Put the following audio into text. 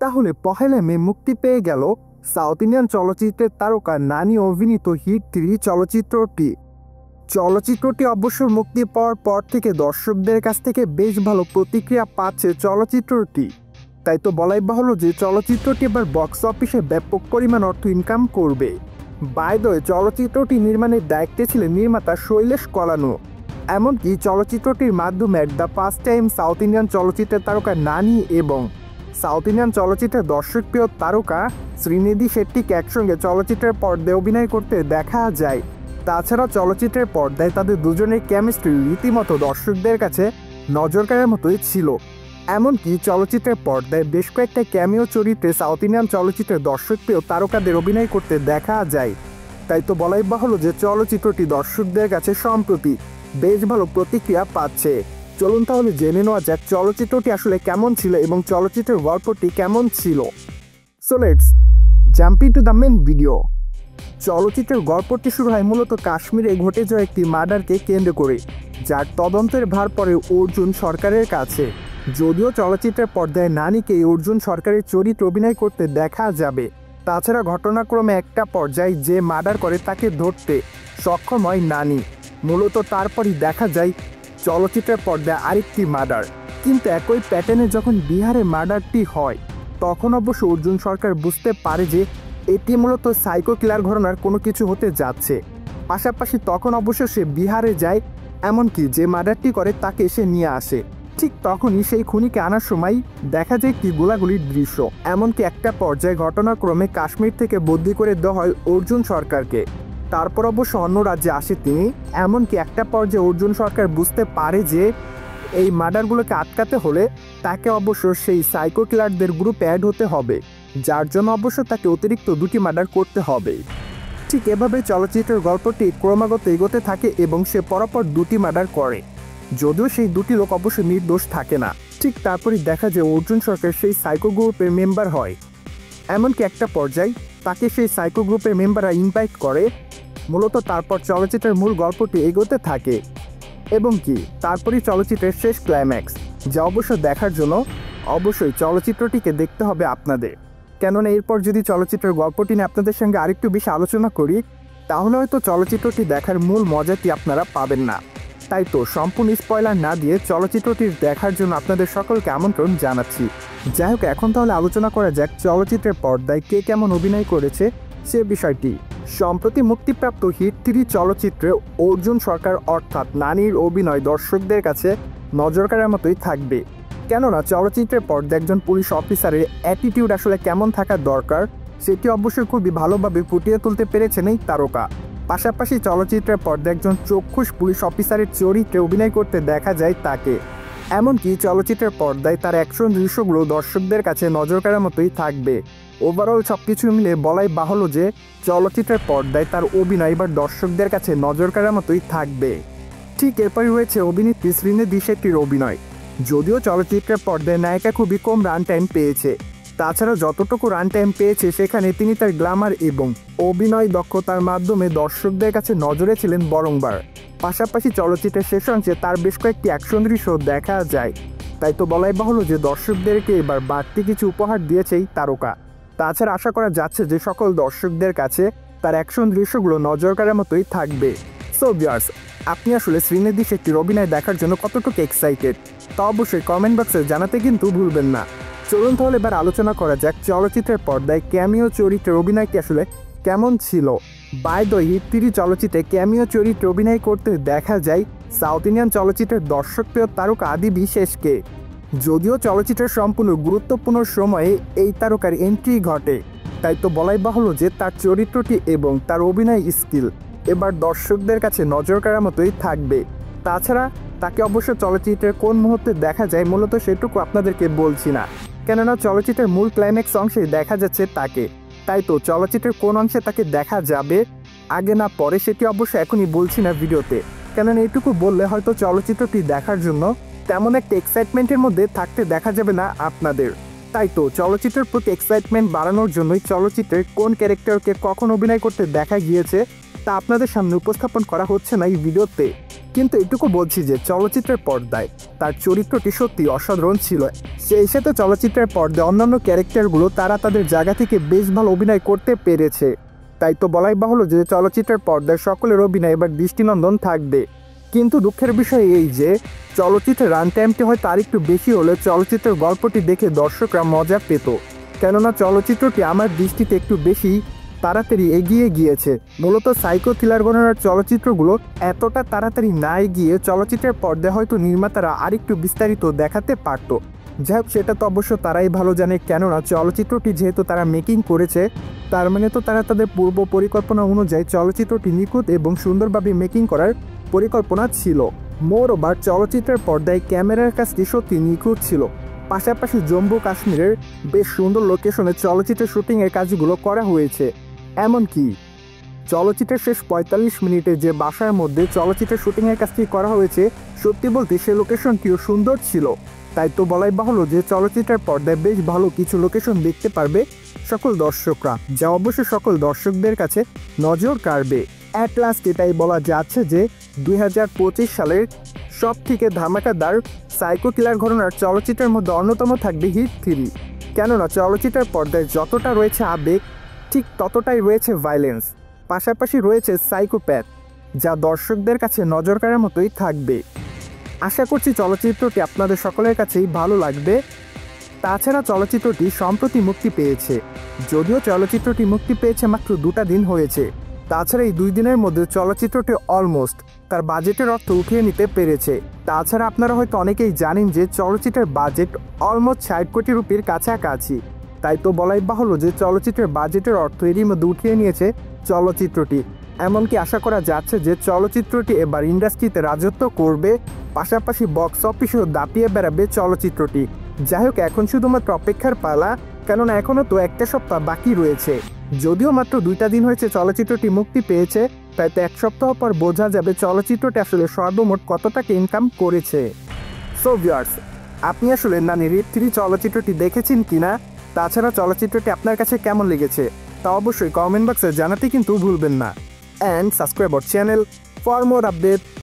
তাহলে 1 মে মুক্তি পেয়ে গেল সাউথ ইন্ডিয়ান চলচ্চিত্রের তারকা নানি অভিনীত হিট 3 চলচ্চিত্রটি। চলচ্চিত্রটি অবশ্য মুক্তি পাওয়ার পর থেকে দর্শকদের কাছ থেকে বেশ ভালো প্রতিক্রিয়া পাচ্ছে চলচ্চিত্রটি। তাই তো বলাই বাহুল্য যে চলচ্চিত্রটি এবার বক্স অফিসে ব্যাপক পরিমাণ অর্থ ইনকাম করবে। বাই দ্য ওয়ে, চলচ্চিত্রটি নির্মাণের দায়িত্বে ছিলেন নির্মাতা শৈলেশ কলানো। এমনকি চলচ্চিত্রটির মাধ্যমে the first time south Indian চলচ্চিত্রের তারকা নানি এবং সাউথ ইন্ডিয়ান চলচ্চিত্রের দর্শকপ্রিয় তারকা শ্রীনিধি শেট্টিকে একসঙ্গে চলচ্চিত্রের পর্দায় অভিনয় করতে দেখা যায়। তাছাড়া চলচ্চিত্রের পর্দায় তাদের দুজনের কেমিস্ট্রি রীতিমতো দর্শকদের কাছে নজর কাড়ার মতোই ছিল। এমনকি চলচ্চিত্রের পর্দায় বেশ কয়েকটা ক্যামিও চরিত্রে সাউথ ইন্ডিয়ান চলচ্চিত্রের দর্শকপ্রিয় তারকাদের অভিনয় করতে দেখা যায়। তাই তো বলাই বাহুল্য যে চলচ্চিত্রটি দর্শকদের কাছে সম্প্রতি বেশ ভালো প্রতিক্রিয়া পাচ্ছে। চলুন তাহলে জেনে নেওয়া যাক চলচ্চিত্রটি আসলে কেমন ছিল এবং চলচ্চিত্রের গল্পটি কেমন ছিল। So let's jump into the main video. চলচ্চিত্রের গল্পটি শুরু হয় মূলত কাশ্মীরে ঘটে যাওয়া একটি মার্ডারকে কেন্দ্র করে, যার তদন্তের ভার পড়ে অর্জুন সরকারের কাছে। যদিও চলচ্চিত্রের পর্দায় নানিকে অর্জুন সরকারের চরিত্র অভিনয় করতে দেখা যাবে, তাছাড়া ঘটনাক্রমে একটা পর্যায়ে যে মার্ডার করে তাকে ধরতে সক্ষম হয় নানি। মূলত তারপরই দেখা যায় চলচ্চিত্রের পর্দায় আরেকটি মার্ডার, কিন্তু একই প্যাটার্নে যখন বিহারে মার্ডারটি হয় তখন অবশ্য অর্জুন সরকার বুঝতে পারে যে এটি মূলত সাইকো কিলার ঘটনার কোনো কিছু হতে যাচ্ছে। পাশাপাশি তখন অবশ্য সে বিহারে যায়, এমনকি যে মার্ডারটি করে তাকে সে নিয়ে আসে। ঠিক তখনই সেই খুনিকে আনার সময় দেখা যায় একটি গোলাগুলির দৃশ্য। এমনকি একটা পর্যায়ে ঘটনাক্রমে কাশ্মীর থেকে বদলি করে দেওয়া হয় অর্জুন সরকারকে। তারপর অবশ্য অন্য রাজ্যে আসে তিনি। এমনকি একটা পর্যায়ে অর্জুন সরকার বুঝতে পারে যে এই মার্ডারগুলোকে আটকাতে হলে তাকে অবশ্য সেই সাইকো কিলারদের গ্রুপে অ্যাড হতে হবে, যার জন্য অবশ্য তাকে অতিরিক্ত 2টি মার্ডার করতে হবে। ঠিক এভাবে চলচ্চিত্রের গল্পটি ক্রমাগত এগোতে থাকে এবং সে পরপর 2টি মার্ডার করে, যদিও সেই 2টি লোক অবশ্য নির্দোষ থাকে না। ঠিক তারপরই দেখা যায় অর্জুন সরকার সেই সাইকো গ্রুপের মেম্বার হয়। এমনকি একটা পর্যায়ে তাকে সেই সাইকো গ্রুপের মেম্বাররা ইনভাইট করে। মূলত তারপর চলচ্চিত্রের মূল গল্পটি এগোতে থাকে এবং কি তারপরই চলচ্চিত্রের শেষ ক্লাইম্যাক্স, যা অবশ্য দেখার জন্য অবশ্যই চলচ্চিত্রটিকে দেখতে হবে আপনাদের। কেননা এরপর যদি চলচ্চিত্রের গল্পটি নিয়ে আপনাদের সঙ্গে আরেকটু বেশি আলোচনা করি তাহলে হয়তো চলচ্চিত্রটি দেখার মূল মজাটি আপনারা পাবেন না। তাই তো সম্পূর্ণ স্পয়লার না দিয়ে চলচ্চিত্রটি দেখার জন্য আপনাদের সকলকে আমন্ত্রণ জানাচ্ছি। যাই হোক, এখন তাহলে আলোচনা করা যাক চলচ্চিত্রের পর্দায় কে কেমন অভিনয় করেছে সে বিষয়টি। সম্প্রতি মুক্তিপ্রাপ্ত হিট 3 চলচ্চিত্রে অর্জুন সরকার অর্থাৎ নানির অভিনয় দর্শকদের কাছে নজর কাড়ার মতোই থাকবে। কেননা চলচ্চিত্রের পর্দায় একজন পুলিশ অফিসারের অ্যাটিটিউড আসলে কেমন থাকা দরকার সেটি অবশ্যই খুবই ভালোভাবে ফুটিয়ে তুলতে পেরেছেন এই তারকা। পাশাপাশি চলচ্চিত্রের পর্দায় একজন চক্ষুষ পুলিশ অফিসারের চরিত্রে অভিনয় করতে দেখা যায় তাকে। এমনকি চলচ্চিত্রের পর্দায় তার অ্যাকশন দৃশ্যগুলো দর্শকদের কাছে নজর কাড়ার মতোই থাকবে। ওভারঅল সবকিছু মিলে বলাই বাহুল্য যে চলচ্চিত্রের পর্দায় তার অভিনয় এবার দর্শকদের কাছে নজর কাড়ার মতোই থাকবে। ঠিক এরপরই রয়েছে অভিনেত্রী শ্রীনিধি শেট্টির অভিনয়। যদিও চলচ্চিত্রের পর্দায় নায়িকা খুবই কম রান টাইম পেয়েছে, তাছাড়া যতটুকু রান টাইম পেয়েছে সেখানে তিনি তার গ্ল্যামার এবং অভিনয় দক্ষতার মাধ্যমে দর্শকদের কাছে নজরে ছিলেন বরংবার। পাশাপাশি চলচ্চিত্রের শেষ অংশে তার বেশ কয়েকটি অ্যাকশন দৃশ্য দেখা যায়। তাই তো বলাই বাহুল্য যে দর্শকদেরকে এবার বাড়তি কিছু উপহার দিয়েছে এই তারকা। তাছাড়া আশা করা যাচ্ছে যে সকল দর্শকদের কাছে তার অ্যাকশন দৃশ্যগুলো নজর কাড়ার মতোই থাকবে। সো ভিউয়ার্স, আপনি আসলে শ্রীনিধি শেট্টির অভিনয় দেখার জন্য কতটুকু এক্সাইটেড তা অবশ্যই কমেন্ট বক্সে জানাতে কিন্তু ভুলবেন না। চলুন তাহলে এবার আলোচনা করা যাক চলচ্চিত্রের পর্দায় ক্যামিও চরিত্রের অভিনয়টি আসলে কেমন ছিল। বাই দ্য হিট 3 চলচ্চিত্রে ক্যামিও চরিত্রে অভিনয় করতে দেখা যায় সাউথ ইন্ডিয়ান চলচ্চিত্রের দর্শকপ্রিয় তারকা আদি বিশেষকে। যদিও চলচ্চিত্রের সম্পূর্ণ গুরুত্বপূর্ণ সময়ে এই তারকার এন্ট্রি ঘটে, তাই তো বলাই বাহুল্য যে তার চরিত্রটি এবং তার অভিনয় স্কিল এবার দর্শকদের কাছে নজর কাড়ার মতোই থাকবে। তাছাড়া তাকে অবশ্য চলচ্চিত্রের কোন মুহূর্তে দেখা যায় মূলত সেটুকু আপনাদেরকে বলছি না, কেননা চলচ্চিত্রের মূল ক্লাইম্যাক্স অংশে দেখা যাচ্ছে তাকে। তাই তো চলচ্চিত্রের কোন অংশে তাকে দেখা যাবে আগে না পরে সেটি অবশ্য এখনই বলছি না ভিডিওতে, কেননা এইটুকু বললে হয়তো চলচ্চিত্রটি দেখার জন্য তেমন একটা এক্সাইটমেন্টের মধ্যে থাকতে দেখা যাবে না আপনাদের। তাই তো চলচ্চিত্রের প্রতি এক্সাইটমেন্ট বাড়ানোর জন্যই চলচ্চিত্রের কোন ক্যারেক্টারকে কখন অভিনয় করতে দেখা গিয়েছে তা আপনাদের সামনে উপস্থাপন করা হচ্ছে না এই ভিডিওতে। কিন্তু এটুকু বলছি যে চলচ্চিত্রের পর্দায় তার চরিত্রটি সত্যি অসাধারণ ছিল। সেই সাথে চলচ্চিত্রের পর্দায় অন্যান্য ক্যারেক্টারগুলো তারা তাদের জায়গা থেকে বেশ ভালো অভিনয় করতে পেরেছে। তাই তো বলাই বাহুল্য যে চলচ্চিত্রের পর্দায় সকলের অভিনয় এবার দৃষ্টিনন্দন থাকবে। কিন্তু দুঃখের বিষয় এই যে চলচ্চিত্রের রান টাইমটি হয়তো আরেকটু বেশি হলে চলচ্চিত্রের গল্পটি দেখে দর্শকরা মজা পেত, কেননা চলচ্চিত্রটি আমার দৃষ্টিতে একটু বেশি তাড়াতাড়ি এগিয়ে গিয়েছে। মূলত সাইকো থ্রিলার ঘরানার চলচ্চিত্রগুলো এতটা তাড়াতাড়ি না এগিয়ে চলচ্চিত্রের পর্দায় হয়তো নির্মাতারা আরেকটু বিস্তারিত দেখাতে পারত। যাই হোক, সেটা তো অবশ্য তারাই ভালো জানে, কেননা চলচ্চিত্রটি যেহেতু তারা মেকিং করেছে তার মানে তো তারা তাদের পূর্ব পরিকল্পনা অনুযায়ী চলচ্চিত্রটি নিখুঁত এবং সুন্দরভাবে মেকিং করার পরিকল্পনা ছিল। মোরওভার চলচ্চিত্রের পর্দায় ক্যামেরার কাজটি সত্যি নিখুঁত ছিল। পাশাপাশি জম্মু কাশ্মীরের বেশ সুন্দর লোকেশনে চলচ্চিত্রের শুটিংয়ের কাজগুলো করা হয়েছে। এমনকি চলচ্চিত্রের শেষ ৪৫ মিনিটে যে বাসার মধ্যে চলচ্চিত্রের শুটিংয়ের কাজটি করা হয়েছে, সত্যি বলতে সে লোকেশনটিও সুন্দর ছিল। তাই তো বলাই বাহুল্য যে চলচ্চিত্রের পর্দায় বেশ ভালো কিছু লোকেশন দেখতে পারবে সকল দর্শকরা, যা অবশ্যই সকল দর্শকদের কাছে নজর কাড়বে। অ্যাট লাস্ট এটাই বলা যাচ্ছে যে ২০২৫ সালের সব থেকে ধামাকাদার সাইকো কিলার ঘটনার চলচ্চিত্রের মধ্যে অন্যতম থাকবে হিট 3। কেননা চলচ্চিত্রের পর্দায় যতটা রয়েছে আবেগ, ঠিক ততটাই রয়েছে ভায়োলেন্স, পাশাপাশি রয়েছে সাইকোপ্যাথ, যা দর্শকদের কাছে নজর কাড়ার মতোই থাকবে। আশা করছি চলচ্চিত্রটি আপনাদের সকলের কাছেই ভালো লাগবে। তাছাড়া চলচ্চিত্রটি সম্প্রতি মুক্তি পেয়েছে, যদিও চলচ্চিত্রটি মুক্তি পেয়েছে মাত্র 2টা দিন হয়েছে। তাছাড়া এই 2 দিনের মধ্যে চলচ্চিত্রটি অলমোস্ট তার বাজেটের অর্থ উঠিয়ে নিতে পেরেছে। তাছাড়া আপনারা হয়তো অনেকেই জানেন যে চলচ্চিত্রের বাজেট অলমোস্ট 60 কোটি রুপির কাছাকাছি। তাই তো বলাই বাহুল্য যে চলচ্চিত্রের বাজেটের অর্থ এরই মধ্যে উঠিয়ে নিয়েছে চলচ্চিত্রটি। এমনকি আশা করা যাচ্ছে যে চলচ্চিত্রটি এবার ইন্ডাস্ট্রিতে রাজত্ব করবে, পাশাপাশি বক্স অফিসেও দাপিয়ে বেড়াবে চলচ্চিত্রটি। যাই হোক, এখন শুধুমাত্র অপেক্ষার পালা, কেননা এখনও তো একটা সপ্তাহ বাকি রয়েছে। যদিও মাত্র 2টা দিন হয়েছে চলচ্চিত্রটি মুক্তি পেয়েছে, তাই তো 1 সপ্তাহ পর বোঝা যাবে চলচ্চিত্রটি আসলে সর্বমোট কত টাকা ইনকাম করেছে। সো ভিউয়ার্স, আপনি আসলে নানি রেড 3 চলচ্চিত্রটি দেখেছেন কিনা? তাছাড়া চলচ্চিত্রটি আপনার কাছে কেমন লেগেছে তা অবশ্যই কমেন্ট বক্সে জানাতে কিন্তু ভুলবেন না। And subscribe our channel for more update.